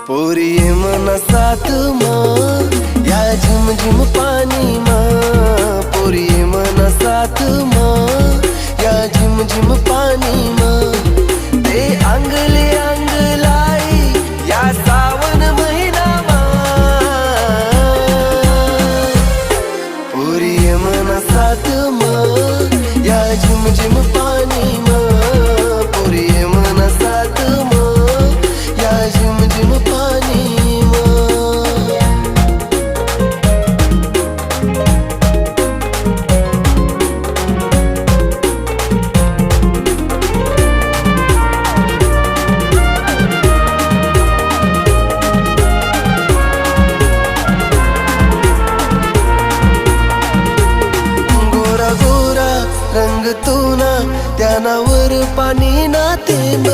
पोरी ये मना साथ माँ या झिम झिम पानी माँ। पोरी ये मना साथ माँ या झिम झिम पानी माँ। ते अंगले अंग लाई या सावन महिना माँ। पोरी ये मना साथ माँ या झिम झिम पानी माँ। पोरी ये मना साथ माँ या झिम झिम पानी माँ। गोरा गोरा रंग तू ना त्यानावर पाणी ना थेंब।